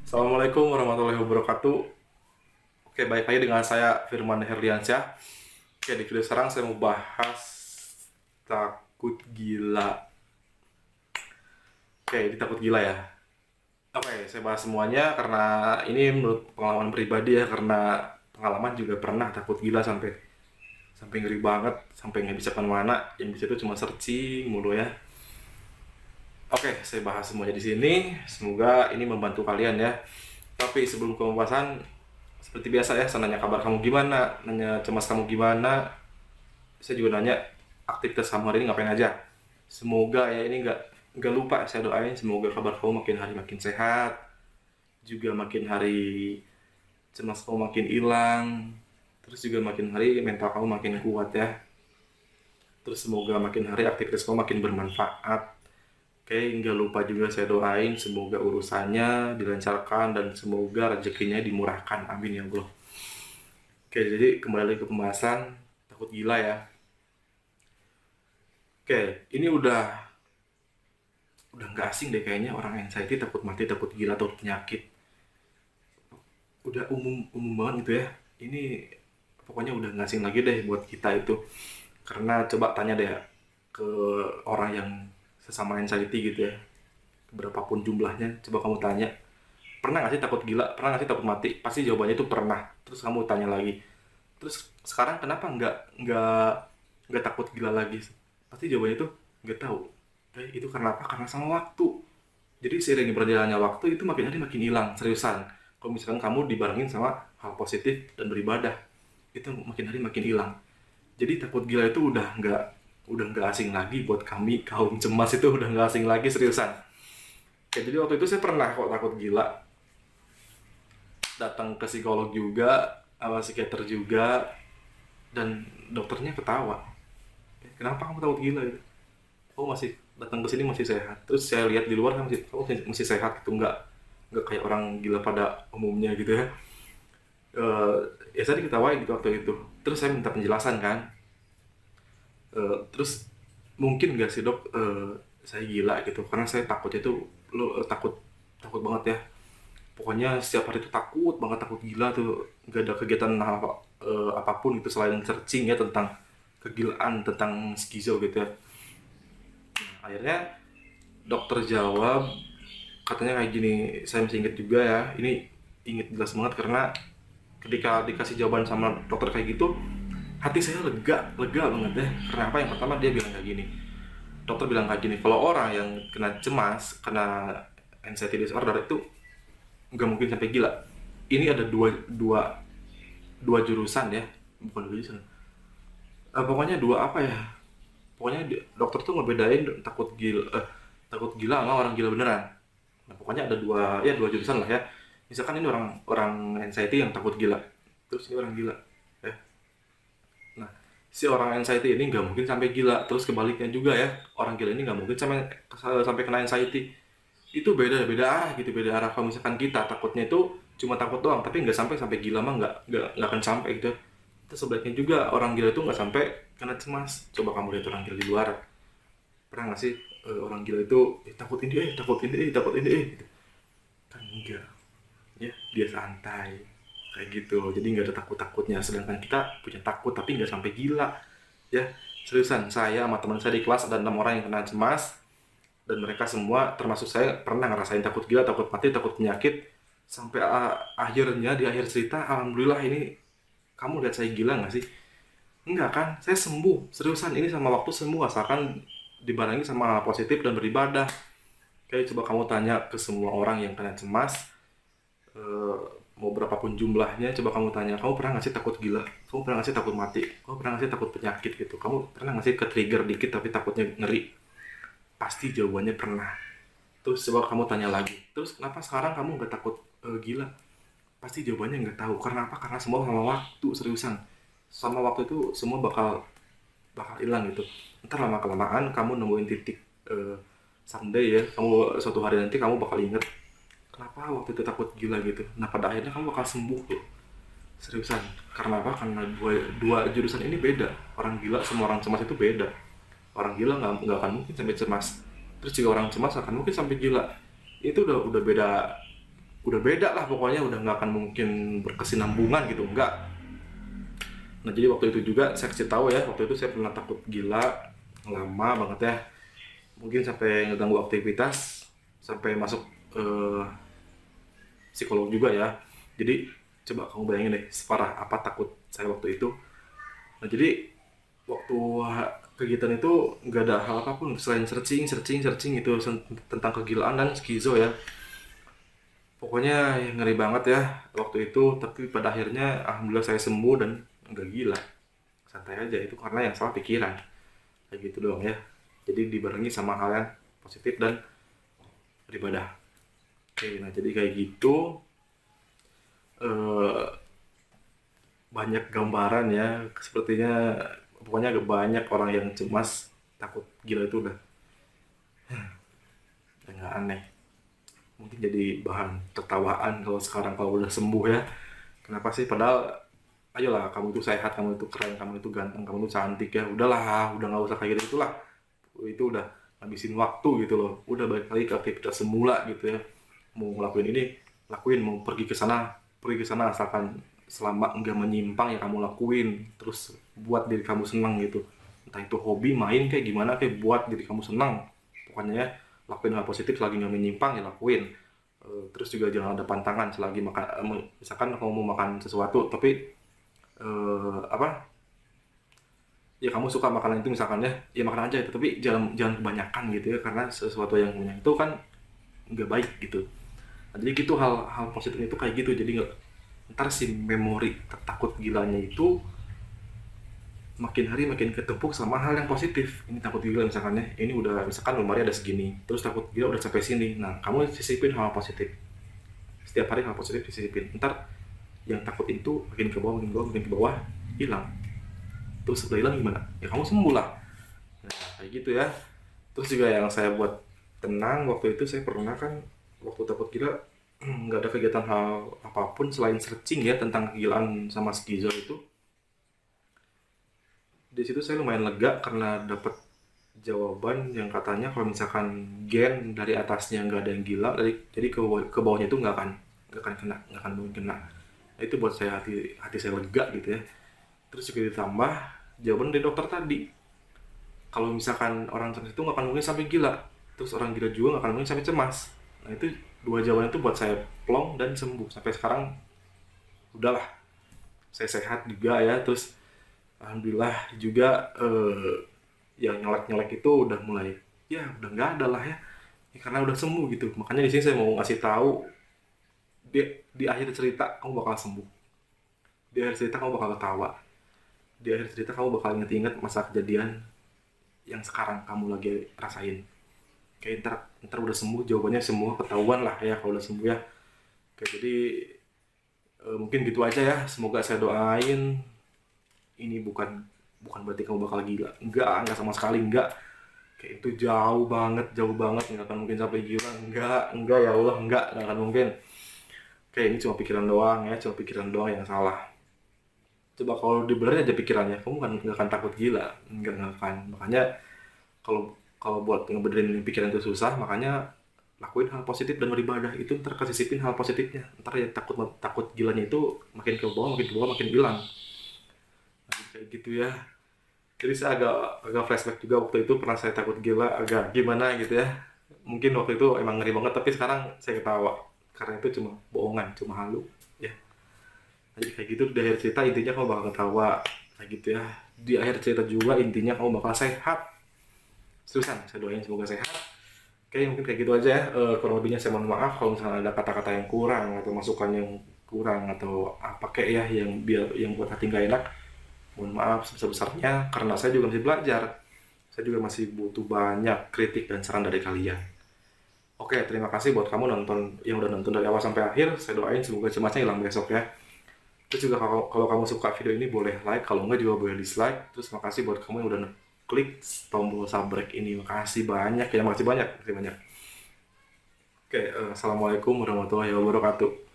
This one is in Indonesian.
Assalamualaikum warahmatullahi wabarakatuh. Oke, baik lagi dengan saya Firman Herliansyah. Oke, di video sekarang saya mau bahas takut gila. Oke, ini takut gila ya. Oke, saya bahas semuanya karena ini menurut pengalaman pribadi ya, karena pengalaman juga pernah takut gila sampai sampai ngeri banget, sampai nggak bisa kemana-mana. Yang bisa itu cuma searching mulu ya. Oke, saya bahas semuanya di sini. Semoga ini membantu kalian ya. Tapi sebelum ke pembahasan, seperti biasa ya, saya nanya kabar kamu gimana, nanya cemas kamu gimana. Saya juga nanya aktivitas kamu hari ini ngapain aja. Semoga ya ini nggak lupa saya doain, semoga kabar kamu makin hari makin sehat, juga makin hari cemas kamu makin hilang, terus juga makin hari mental kamu makin kuat ya. Terus semoga makin hari aktivitas kamu makin bermanfaat. Oke, nggak lupa juga saya doain semoga urusannya dilancarkan dan semoga rezekinya dimurahkan. Amin ya Allah. Oke, jadi kembali ke pembahasan takut gila ya. Oke, ini udah nggak asing deh kayaknya orang anxiety takut mati, takut gila, takut penyakit. Udah umum banget gitu ya. Ini pokoknya udah nggak asing lagi deh buat kita itu. Karena coba tanya deh ya ke orang yang sesama anxiety gitu ya. Berapapun jumlahnya, coba kamu tanya. Pernah nggak sih takut gila? Pernah nggak sih takut mati? Pasti jawabannya itu pernah. Terus kamu tanya lagi. Terus sekarang kenapa nggak takut gila lagi? Pasti jawabannya itu nggak tahu. Itu karena apa? Karena sama waktu. Jadi seiring berjalannya waktu itu makin hari makin hilang, seriusan. Kalau misalkan kamu dibarengin sama hal positif dan beribadah, itu makin hari makin hilang. Jadi takut gila itu udah nggak asing lagi buat kami kaum cemas, itu udah nggak asing lagi, seriusan. Ya, jadi waktu itu saya pernah kok takut gila, datang ke psikolog juga, sama psikiater juga, dan dokternya ketawa. Kenapa kamu takut gila gitu? Oh, masih datang ke sini masih sehat. Terus saya lihat di luar kan masih sehat gitu, nggak kayak orang gila pada umumnya gitu ya. Eh, ya saya diketawain gitu waktu itu. Terus saya minta penjelasan kan. Terus mungkin nggak sih dok, saya gila gitu karena saya takutnya tuh takut takut banget ya. Pokoknya setiap hari itu takut banget, takut gila tuh, nggak ada kegiatan apapun itu selain searching ya tentang kegilaan, tentang skizo gitu ya. Akhirnya dokter jawab, katanya kayak gini, saya masih inget juga ya, ini inget jelas banget karena ketika dikasih jawaban sama dokter kayak gitu, hati saya lega, lega banget deh. Karena apa? Yang pertama dia bilang kayak gini, dokter bilang kayak gini, kalau orang yang kena cemas, kena anxiety disorder itu nggak mungkin sampai gila. Ini ada dua, dua jurusan ya, bukan dua jurusan. Pokoknya dua apa ya? Pokoknya dokter tuh ngebedain takut gila sama orang gila beneran. Nah, pokoknya ada dua jurusan lah ya. Misalkan ini orang orang anxiety yang takut gila, terus ini orang gila. Ya. Nah, si orang anxiety ini nggak mungkin sampai gila, terus kebaliknya juga ya, orang gila ini nggak mungkin sampai sampai kena anxiety. Itu beda beda arah gitu, beda arah. Kalau misalkan kita takutnya itu cuma takut doang, tapi nggak sampai sampai gila mah nggak akan sampai gitu. Terus sebaliknya juga orang gila itu nggak sampai kena cemas. Coba kamu lihat orang gila di luar, pernah nggak sih orang gila itu takut ini takut ini takut ini gitu. Kan enggak ya, dia santai kayak gitu, jadi nggak ada takut takutnya. Sedangkan kita punya takut tapi nggak sampai gila ya. Seriusan, saya sama teman saya di kelas ada 6 orang yang kena cemas, dan mereka semua termasuk saya pernah ngerasain takut gila, takut mati, takut penyakit. Sampai akhirnya di akhir cerita, alhamdulillah ini, kamu lihat saya gila nggak sih? Enggak kan, saya sembuh, seriusan. Ini sama waktu sembuh asalkan dibarengi sama hal positif dan beribadah. Kayak coba kamu tanya ke semua orang yang kena cemas, eh, mau berapapun jumlahnya, coba kamu tanya, kamu pernah nggak sih takut gila? Kamu pernah nggak sih takut mati? Kamu pernah nggak sih takut penyakit gitu? Kamu pernah nggak sih ke trigger dikit tapi takutnya ngeri? Pasti jawabannya pernah. Terus coba kamu tanya lagi, terus kenapa sekarang kamu nggak takut gila? Pasti jawabannya nggak tahu. Karena apa? Karena semua sama waktu, seriusan. Sama waktu itu semua bakal bakal hilang gitu. Ntar lama kelamaan kamu nemuin titik, someday ya, kamu suatu hari nanti kamu bakal inget kenapa waktu itu takut gila gitu. Nah pada akhirnya kamu bakal sembuh tuh, seriusan. Karena apa? Karena dua jurusan ini beda. Orang gila sama orang cemas itu beda. Orang gila nggak akan mungkin sampai cemas, terus juga orang cemas akan mungkin sampai gila. Itu udah beda, udah beda lah pokoknya, udah nggak akan mungkin berkesinambungan gitu, enggak. Nah jadi waktu itu juga saya kasih tahu ya, waktu itu saya pernah takut gila lama banget ya, mungkin sampai ngeganggu aktivitas, sampai masuk eh, psikolog juga ya. Jadi coba kamu bayangin deh separah apa takut saya waktu itu. Nah jadi waktu kegiatan itu nggak ada hal apapun selain searching itu tentang kegilaan dan skizo ya. Pokoknya ya, ngeri banget ya waktu itu. Tapi pada akhirnya alhamdulillah saya sembuh dan nggak gila, santai aja. Itu karena yang salah pikiran, kayak gitu doang ya. Jadi dibarengi sama hal yang positif dan beribadah. Oke, nah jadi kayak gitu. eh, Banyak gambaran ya, sepertinya pokoknya agak banyak orang yang cemas takut gila itu udah nggak aneh, mungkin jadi bahan tertawaan kalau sekarang kalau udah sembuh ya. Kenapa sih, padahal ayolah, kamu itu sehat, kamu itu keren, kamu itu ganteng, kamu itu cantik ya, udahlah, udah nggak usah kayak gitu itulah. Itu udah habisin waktu gitu loh, udah balik lagi ke aktivitas semula gitu ya. Mau ngelakuin ini lakuin, mau pergi ke sana, asalkan selama enggak menyimpang ya kamu lakuin, terus buat diri kamu senang gitu. Entah itu hobi, main, kayak gimana, kayak buat diri kamu senang pokoknya ya. Lakuin hal positif selagi nggak menyimpang ya lakuin. Terus juga jangan ada pantangan selagi makan, misalkan kamu mau makan sesuatu tapi apa ya, kamu suka makanan itu misalkan ya, ya makan aja itu, tapi jangan jangan kebanyakan gitu ya, karena sesuatu yang banyak itu kan nggak baik gitu. Nah, jadi gitu, hal-hal positif itu kayak gitu, jadi nggak, ntar si memori takut gilanya itu makin hari makin ketepuk sama hal yang positif. Ini takut gila misalkan ya, ini udah misalkan lemari ada segini, terus takut gila udah sampai sini, nah kamu sisipin hal positif, setiap hari hal positif disisipin, ntar yang takut itu makin ke bawah, makin ke bawah, makin ke bawah, hilang. Terus udah hilang gimana ya, kamu sembuh lah. Nah kayak gitu ya. Terus juga yang saya buat tenang waktu itu, saya pernah kan waktu takut gila nggak ada kegiatan hal apapun selain searching ya tentang kegilaan sama skizo itu. Di situ saya lumayan lega karena dapat jawaban yang katanya kalau misalkan gen dari atasnya nggak ada yang gila, jadi ke bawahnya itu nggak akan kena, nggak akan mungkin kena. Nah, itu buat saya, hati hati saya lega gitu ya. Terus juga ditambah jawaban dari dokter tadi, kalau misalkan orang cemas itu nggak akan mungkin sampai gila, terus orang gila juga nggak akan mungkin sampai cemas. Nah itu dua jawaban itu buat saya plong dan sembuh sampai sekarang. Udahlah, saya sehat juga ya. Terus alhamdulillah juga yang nyelek-nyelek itu udah mulai, ya udah nggak ada lah ya. Ya, karena udah sembuh gitu. Makanya di sini saya mau ngasih tahu, di akhir cerita kamu bakal sembuh, di akhir cerita kamu bakal ketawa, di akhir cerita kamu bakal inget-inget masa kejadian yang sekarang kamu lagi rasain. Kayak ntar udah sembuh, jawabannya semua ketahuan lah ya kalau udah sembuh ya. Oke, jadi mungkin gitu aja ya. Semoga, saya doain ini bukan bukan berarti kamu bakal gila, enggak sama sekali enggak. Kayak itu jauh banget, nggak akan mungkin sampai gila, enggak ya Allah, nggak akan mungkin. Oke, ini cuma pikiran doang ya, cuma pikiran doang yang salah. Coba kalau dibenerin aja pikirannya, kamu kan nggak akan takut gila, nggak akan. Makanya kalau kalau buat ngebenerin pikiran itu susah, makanya lakuin hal positif dan beribadah, itu ntar kesisipin hal positifnya, ntar ya takut takut gilanya itu makin ke bawah, makin ke bawah, makin hilang. Nah, kayak gitu ya. Jadi saya agak agak flashback juga, waktu itu pernah saya takut gila agak gimana gitu ya. Mungkin waktu itu emang ngeri banget, tapi sekarang saya ketawa karena itu cuma bohongan, cuma halu ya. Jadi kayak gitu, di akhir cerita intinya kamu bakal ketawa, kayak gitu ya. Di akhir cerita juga intinya kamu bakal sehat. Seriusan, saya doain semoga sehat. Oke, mungkin kayak gitu aja ya. Kurang lebihnya saya mohon maaf kalau misalnya ada kata-kata yang kurang atau masukan yang kurang atau apa kayak ya yang buat hati nggak enak. Mohon maaf sebesar-besarnya, karena saya juga masih belajar. Saya juga masih butuh banyak kritik dan saran dari kalian. Oke, terima kasih buat kamu yang udah nonton dari awal sampai akhir. Saya doain semoga cemasnya hilang besok ya. Terus juga kalau kamu suka video ini boleh like, kalau enggak juga boleh dislike. Terus makasih buat kamu yang udah klik tombol subscribe ini. Makasih banyak ya, makasih banyak. Oke, assalamualaikum warahmatullahi wabarakatuh.